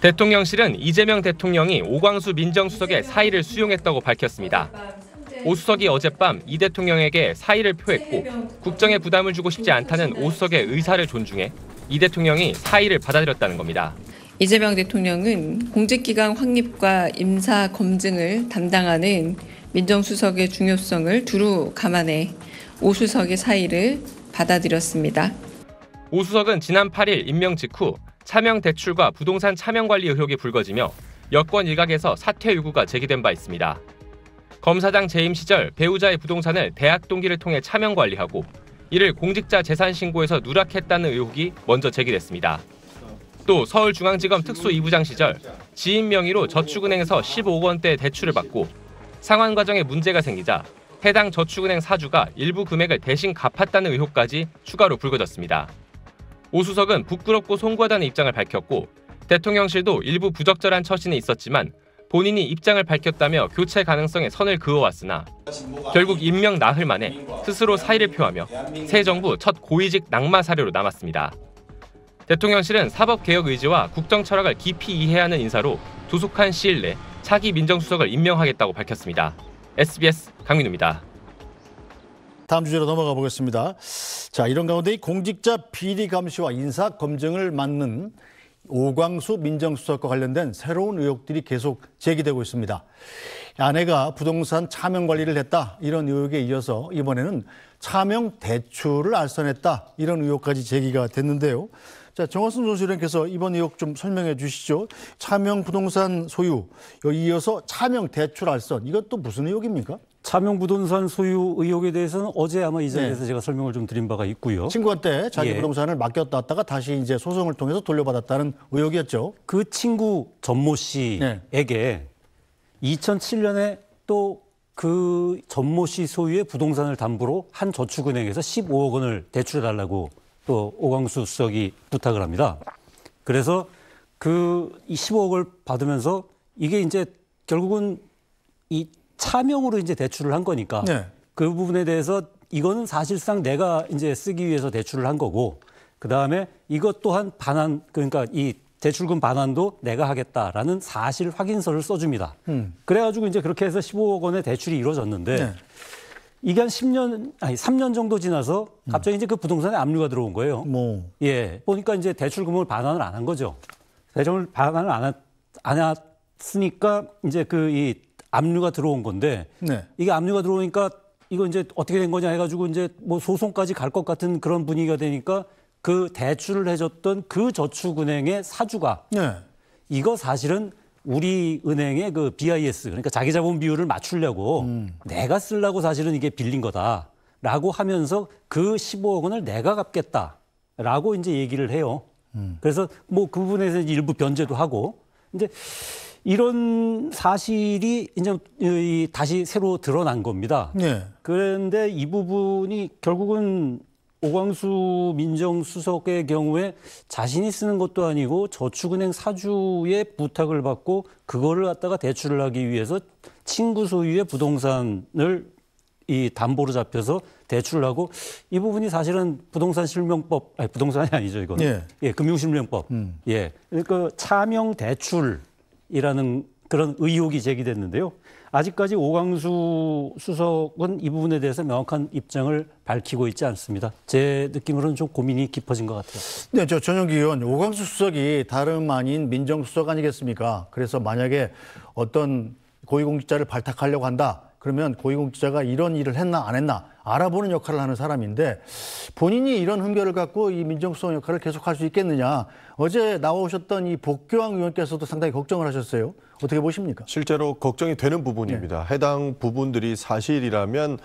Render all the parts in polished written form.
대통령실은 이재명 대통령이 오광수 민정수석의 사의를 수용했다고 밝혔습니다. 오 수석이 어젯밤 이 대통령에게 사의를 표했고 국정에 부담을 주고 싶지 않다는 오 수석의 의사를 존중해 이 대통령이 사의를 받아들였다는 겁니다. 이재명 대통령은 공직기강 확립과 임사 검증을 담당하는 민정수석의 중요성을 두루 감안해 오 수석의 사의를 받아들였습니다. 오 수석은 지난 8일 임명 직후 차명 대출과 부동산 차명 관리 의혹이 불거지며 여권 일각에서 사퇴 요구가 제기된 바 있습니다. 검사장 재임 시절 배우자의 부동산을 대학 동기를 통해 차명 관리하고 이를 공직자 재산 신고에서 누락했다는 의혹이 먼저 제기됐습니다. 또 서울중앙지검 특수 2부장 시절 지인 명의로 저축은행에서 15억 원대 대출을 받고 상환 과정에 문제가 생기자 해당 저축은행 사주가 일부 금액을 대신 갚았다는 의혹까지 추가로 불거졌습니다. 오 수석은 부끄럽고 송구하다는 입장을 밝혔고 대통령실도 일부 부적절한 처신이 있었지만 본인이 입장을 밝혔다며 교체 가능성에 선을 그어왔으나 결국 임명 나흘 만에 스스로 사의를 표하며 새 정부 첫 고위직 낙마 사례로 남았습니다. 대통령실은 사법개혁 의지와 국정 철학을 깊이 이해하는 인사로 조속한 시일 내 차기 민정수석을 임명하겠다고 밝혔습니다. SBS 강민우입니다. 다음 주제로 넘어가 보겠습니다. 자, 이런 가운데 이 공직자 비리 감시와 인사 검증을 맡는 오광수 민정수석과 관련된 새로운 의혹들이 계속 제기되고 있습니다. 아내가 부동산 차명 관리를 했다, 이런 의혹에 이어서 이번에는 차명 대출을 알선했다, 이런 의혹까지 제기가 됐는데요. 자, 정화순 논술위원께서 이번 의혹 좀 설명해 주시죠. 차명 부동산 소유, 이어서 차명 대출 알선, 이것도 무슨 의혹입니까? 차명 부동산 소유 의혹에 대해서는 어제 아마 이 자리에서 제가 설명을 좀 드린 바가 있고요. 친구한테 자기 부동산을 맡겼다가 다시 이제 소송을 통해서 돌려받았다는 의혹이었죠. 그 친구 전모 씨에게 2007년에 또 그 전모 씨 소유의 부동산을 담보로 한 저축은행에서 15억 원을 대출해달라고 또 오광수 수석이 부탁을 합니다. 그래서 그 15억을 받으면서 이게 이제 결국은 이 차명으로 이제 대출을 한 거니까 그 부분에 대해서 이거는 사실상 내가 이제 쓰기 위해서 대출을 한 거고 그 다음에 이것 또한 반환, 그러니까 이 대출금 반환도 내가 하겠다라는 사실 확인서를 써줍니다. 그래가지고 이제 그렇게 해서 15억 원의 대출이 이루어졌는데 이게 한 3년 정도 지나서 갑자기 이제 그 부동산에 압류가 들어온 거예요. 예, 보니까 이제 대출금을 반환을 안 한 거죠. 대출을 반환을 안 했으니까 이제 그 이 압류가 들어온 건데 이게 압류가 들어오니까 이거 이제 어떻게 된 거냐 해가지고 이제 뭐 소송까지 갈 것 같은 그런 분위기가 되니까 그 대출을 해줬던 그 저축은행의 사주가 이거 사실은 우리 은행의 그 BIS, 그러니까 자기 자본 비율을 맞추려고 내가 쓰려고 사실은 이게 빌린 거다라고 하면서 그 15억 원을 내가 갚겠다라고 이제 얘기를 해요. 그래서 뭐 그 부분에서 일부 변제도 하고 이제 이런 사실이 이제 다시 새로 드러난 겁니다. 그런데 이 부분이 결국은 오광수 민정수석의 경우에 자신이 쓰는 것도 아니고 저축은행 사주의 부탁을 받고 그거를 갖다가 대출을 하기 위해서 친구 소유의 부동산을 이 담보로 잡혀서 대출을 하고 이 부분이 사실은 부동산 실명법, 아니 부동산이 아니죠 이거는. 예, 금융실명법. 예, 그러니까 차명 대출이라는 그런 의혹이 제기됐는데요. 아직까지 오광수 수석은 이 부분에 대해서 명확한 입장을 밝히고 있지 않습니다. 제 느낌으로는 좀 고민이 깊어진 것 같아요. 네, 저 전용기 의원, 오광수 수석이 다름 아닌 민정수석 아니겠습니까? 그래서 만약에 어떤 고위공직자를 발탁하려고 한다, 그러면 고위공직자가 이런 일을 했나 안 했나 알아보는 역할을 하는 사람인데 본인이 이런 흠결을 갖고 이 민정수석 역할을 계속할 수 있겠느냐. 어제 나오셨던 이 복교왕 의원께서도 상당히 걱정을 하셨어요. 어떻게 보십니까? 실제로 걱정이 되는 부분입니다. 해당 부분들이 사실이라면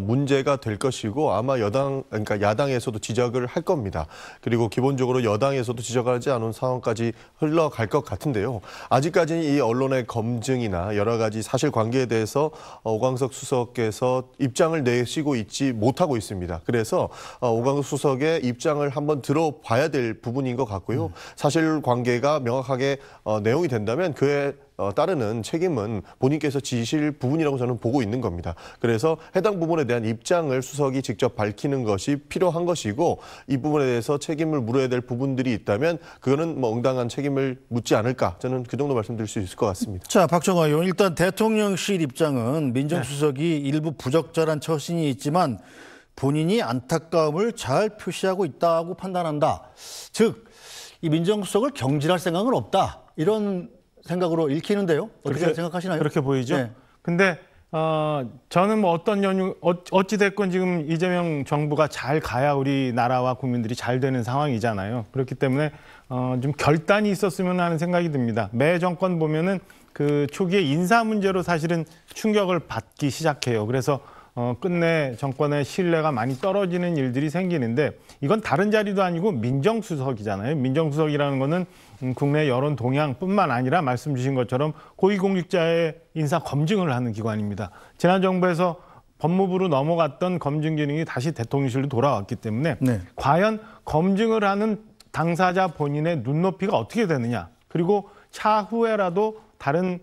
문제가 될 것이고 아마 그러니까 야당에서도 지적을 할 겁니다. 그리고 기본적으로 여당에서도 지적하지 않은 상황까지 흘러갈 것 같은데요. 아직까지는 이 언론의 검증이나 여러 가지 사실관계에 대해서 오광석 수석께서 입장을 내시고 있지 못하고 있습니다. 그래서 오광석 수석의 입장을 한번 들어봐야 될 부분인 것 같고요. 사실관계가 명확하게 내용이 된다면 그에 따르는 책임은 본인께서 지실 부분이라고 저는 보고 있는 겁니다. 그래서 해당 부분에 대한 입장을 수석이 직접 밝히는 것이 필요한 것이고 이 부분에 대해서 책임을 물어야 될 부분들이 있다면 그거는 뭐 응당한 책임을 묻지 않을까 저는 그 정도 말씀드릴 수 있을 것 같습니다. 자, 박정화 의원, 일단 대통령실 입장은 민정수석이 일부 부적절한 처신이 있지만 본인이 안타까움을 잘 표시하고 있다고 판단한다. 즉, 이 민정수석을 경질할 생각은 없다. 이런 생각으로 읽히는데요. 어떻게 생각하시나요? 그렇게 보이죠. 네. 근데 저는 뭐 어떤 연유 어찌됐건 지금 이재명 정부가 잘 가야 우리나라와 국민들이 잘 되는 상황이잖아요. 그렇기 때문에 좀 결단이 있었으면 하는 생각이 듭니다. 매 정권 보면은 그 초기에 인사 문제로 사실은 충격을 받기 시작해요. 그래서 끝내 정권의 신뢰가 많이 떨어지는 일들이 생기는데 이건 다른 자리도 아니고 민정수석이잖아요. 민정수석이라는 거는 국내 여론 동향뿐만 아니라 말씀 주신 것처럼 고위공직자의 인사 검증을 하는 기관입니다. 지난 정부에서 법무부로 넘어갔던 검증 기능이 다시 대통령실로 돌아왔기 때문에 네. 과연 검증을 하는 당사자 본인의 눈높이가 어떻게 되느냐. 그리고 차후에라도 다른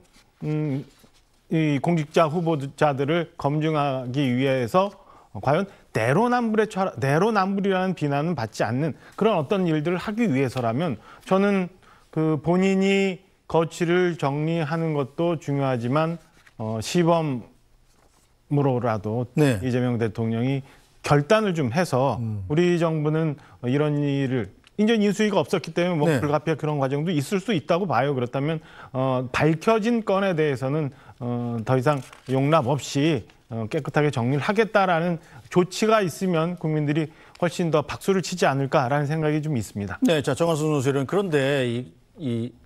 이 공직자 후보자들을 검증하기 위해서 과연 내로남불이라는 비난은 받지 않는 그런 어떤 일들을 하기 위해서라면 저는 그 본인이 거취를 정리하는 것도 중요하지만 시범으로라도 네. 이재명 대통령이 결단을 좀 해서 우리 정부는 이런 일을 인전 인수위가 없었기 때문에 뭐 네. 불가피한 그런 과정도 있을 수 있다고 봐요. 그렇다면 밝혀진 건에 대해서는 더 이상 용납 없이 깨끗하게 정리를 하겠다라는 조치가 있으면 국민들이 훨씬 더 박수를 치지 않을까라는 생각이 좀 있습니다. 네, 자, 정한순 선수는 그런데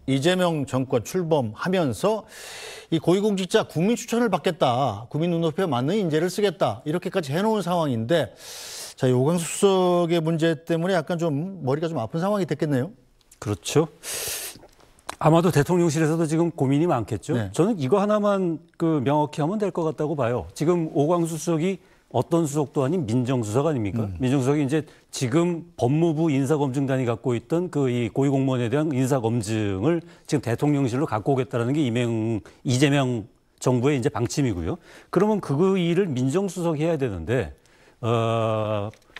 이재명 정권 출범하면서 이 고위공직자 국민 추천을 받겠다, 국민 눈높이에 맞는 인재를 쓰겠다 이렇게까지 해놓은 상황인데 자, 오광수 수석의 문제 때문에 약간 좀 머리가 좀 아픈 상황이 됐겠네요. 그렇죠. 아마도 대통령실에서도 지금 고민이 많겠죠. 네. 저는 이거 하나만 명확히 하면 될 것 같다고 봐요. 지금 오광수 수석이 어떤 수석도 아닌 민정수석 아닙니까? 민정수석이 이제 지금 법무부 인사검증단이 갖고 있던 이 고위공무원에 대한 인사검증을 지금 대통령실로 갖고 오겠다는 게 이재명 정부의 이제 방침이고요. 그러면 그 일을 민정수석이 해야 되는데,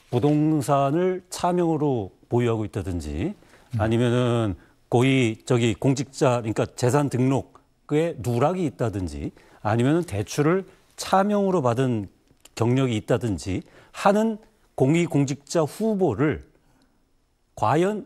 부동산을 차명으로 보유하고 있다든지 아니면은 공직자, 그러니까 재산 등록에 누락이 있다든지 아니면은 대출을 차명으로 받은 경력이 있다든지 하는 공직자 후보를 과연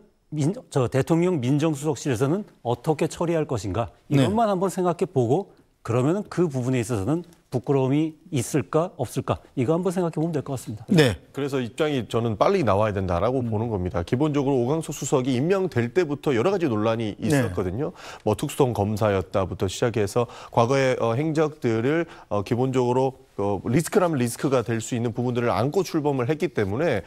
대통령 민정수석실에서는 어떻게 처리할 것인가 이것만 한번 생각해 보고 그러면은 그 부분에 있어서는 부끄러움이 있을까 없을까 이거 한번 생각해 보면 될 것 같습니다. 네. 그래서 입장이 저는 빨리 나와야 된다라고 보는 겁니다. 기본적으로 오광수 수석이 임명될 때부터 여러 가지 논란이 있었거든요. 뭐 특수통 검사였다부터 시작해서 과거의 행적들을 기본적으로 리스크라면 리스크가 될 수 있는 부분들을 안고 출범을 했기 때문에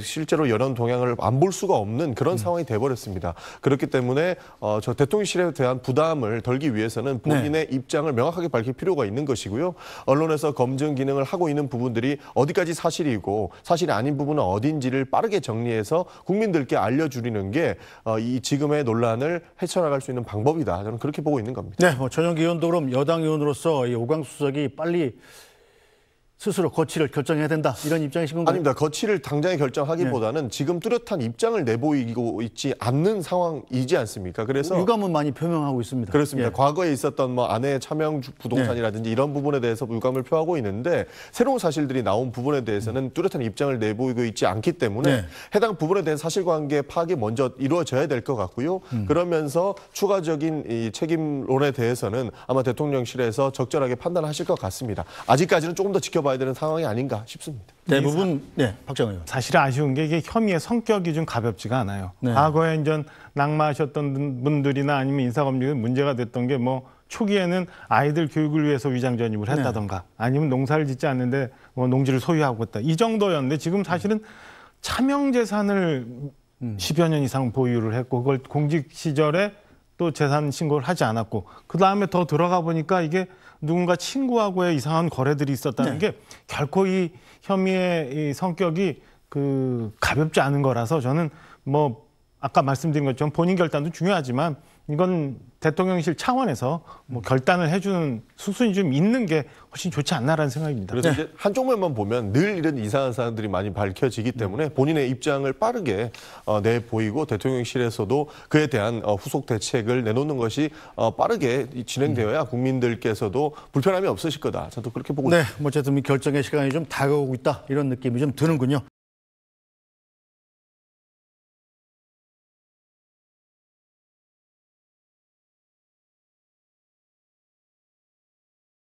실제로 여론 동향을 안 볼 수가 없는 그런 상황이 돼버렸습니다. 그렇기 때문에 저 대통령실에 대한 부담을 덜기 위해서는 본인의 입장을 명확하게 밝힐 필요가 있는 것이고요. 언론에서 검증 기능을 하고 있는 부분들이 어디까지 사실이고 사실이 아닌 부분은 어딘지를 빠르게 정리해서 국민들께 알려주리는 게 이 지금의 논란을 헤쳐나갈 수 있는 방법이다. 저는 그렇게 보고 있는 겁니다. 네, 뭐 전용기 의원도 그럼 여당 의원으로서 이 오광수 수석이 빨리 스스로 거취를 결정해야 된다 이런 입장이신 건가요? 아닙니다. 거취를 당장에 결정하기보다는 지금 뚜렷한 입장을 내보이고 있지 않는 상황이지 않습니까? 그래서 유감은 많이 표명하고 있습니다. 그렇습니다. 예. 과거에 있었던 뭐 아내의 차명 부동산이라든지 이런 부분에 대해서 유감을 표하고 있는데 새로운 사실들이 나온 부분에 대해서는 뚜렷한 입장을 내보이고 있지 않기 때문에 해당 부분에 대한 사실관계 파악이 먼저 이루어져야 될 것 같고요. 그러면서 추가적인 이 책임론에 대해서는 아마 대통령실에서 적절하게 판단하실 것 같습니다. 아직까지는 조금 더 지켜봐야 되는 상황이 아닌가 싶습니다. 대부분 박정희 의원. 사실 아쉬운 게 이게 혐의의 성격이 좀 가볍지가 않아요. 네. 과거에 이제 낙마하셨던 분들이나 아니면 인사검증에 문제가 됐던 게 뭐 초기에는 아이들 교육을 위해서 위장 전입을 했다던가 아니면 농사를 짓지 않는데 뭐 농지를 소유하고 있다. 이 정도였는데 지금 사실은 차명 재산을 10여 년 이상 보유를 했고 그걸 공직 시절에 또 재산 신고를 하지 않았고 그다음에 더 들어가 보니까 이게 누군가 친구하고의 이상한 거래들이 있었다는 게 결코 이 혐의의 이 성격이 가볍지 않은 거라서 저는 뭐 아까 말씀드린 것처럼 본인 결단도 중요하지만 이건 대통령실 차원에서 뭐 결단을 해주는 수순이 좀 있는 게 훨씬 좋지 않나라는 생각입니다. 그래서 이제 한쪽 면만 보면 늘 이런 이상한 사항들이 많이 밝혀지기 때문에 본인의 입장을 빠르게 내보이고 대통령실에서도 그에 대한 후속 대책을 내놓는 것이 빠르게 진행되어야 국민들께서도 불편함이 없으실 거다. 저도 그렇게 보고 있습니다. 네, 어쨌든 결정의 시간이 좀 다가오고 있다 이런 느낌이 좀 드는군요.